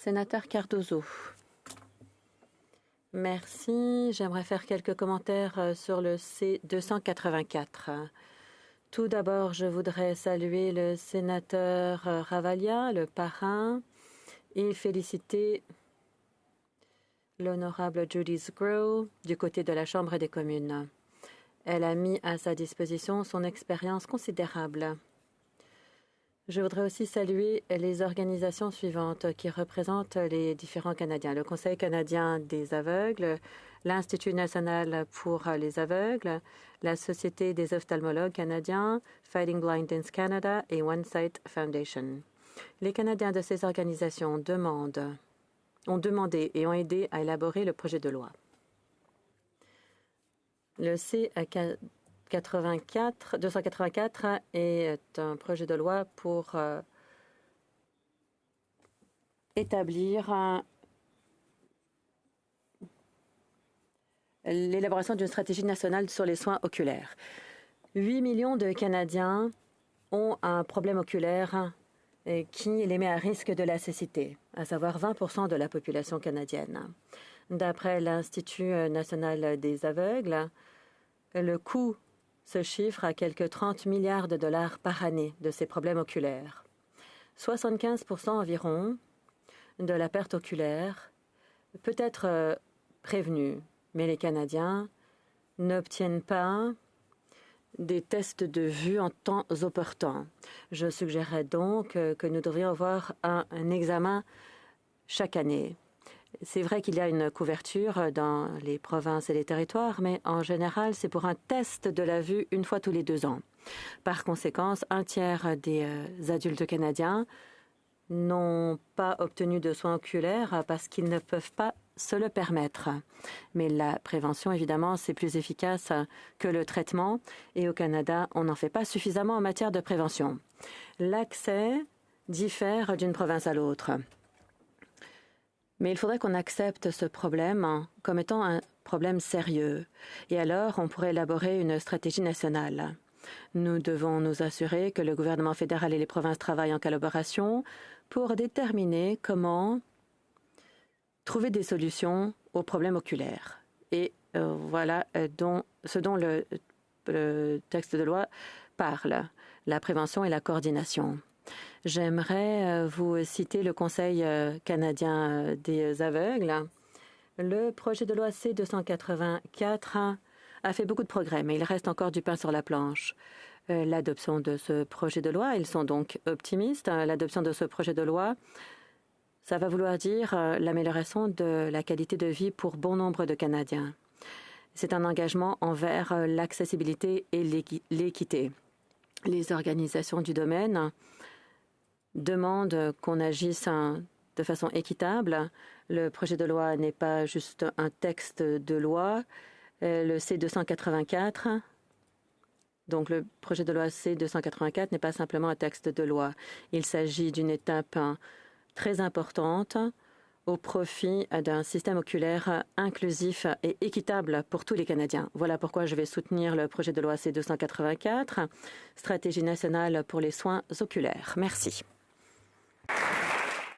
Sénateur Cardozo. Merci. J'aimerais faire quelques commentaires sur le C-284. Tout d'abord, je voudrais saluer le sénateur Ravalia, le parrain, et féliciter l'honorable Judith Grow du côté de la Chambre des communes. Elle a mis à sa disposition son expérience considérable. Je voudrais aussi saluer les organisations suivantes qui représentent les différents Canadiens. Le Conseil canadien des aveugles, l'Institut national pour les aveugles, la Société des ophtalmologues canadiens, Fighting Blindness Canada et One Sight Foundation. Les Canadiens de ces organisations ont demandé et ont aidé à élaborer le projet de loi. Le C-284 est un projet de loi pour établir l'élaboration d'une stratégie nationale sur les soins oculaires. 8 millions de Canadiens ont un problème oculaire qui les met à risque de la cécité, à savoir 20% de la population canadienne. D'après l'Institut national des aveugles, le coût se chiffre à quelques 30 milliards de dollars par année de ces problèmes oculaires. 75% environ de la perte oculaire peut être prévenue, mais les Canadiens n'obtiennent pas des tests de vue en temps opportun. Je suggérerais donc que nous devrions avoir un examen chaque année. C'est vrai qu'il y a une couverture dans les provinces et les territoires, mais en général, c'est pour un test de la vue une fois tous les 2 ans. Par conséquent, un tiers des adultes canadiens n'ont pas obtenu de soins oculaires parce qu'ils ne peuvent pas se le permettre. Mais la prévention, évidemment, c'est plus efficace que le traitement. Et au Canada, on n'en fait pas suffisamment en matière de prévention. L'accès diffère d'une province à l'autre. Mais il faudrait qu'on accepte ce problème comme étant un problème sérieux. Et alors, on pourrait élaborer une stratégie nationale. Nous devons nous assurer que le gouvernement fédéral et les provinces travaillent en collaboration pour déterminer comment trouver des solutions aux problèmes oculaires. Et voilà ce dont le texte de loi parle, la prévention et la coordination. J'aimerais vous citer le Conseil canadien des aveugles. Le projet de loi C-284 a fait beaucoup de progrès, mais il reste encore du pain sur la planche. L'adoption de ce projet de loi, ils sont donc optimistes, l'adoption de ce projet de loi, ça va vouloir dire l'amélioration de la qualité de vie pour bon nombre de Canadiens. C'est un engagement envers l'accessibilité et l'équité. Les organisations du domaine demandent qu'on agisse de façon équitable. Le projet de loi n'est pas juste un texte de loi. Le C-284, donc le projet de loi C-284 n'est pas simplement un texte de loi. Il s'agit d'une étape très importante au profit d'un système oculaire inclusif et équitable pour tous les Canadiens. Voilà pourquoi je vais soutenir le projet de loi C-284, stratégie nationale pour les soins oculaires. Merci.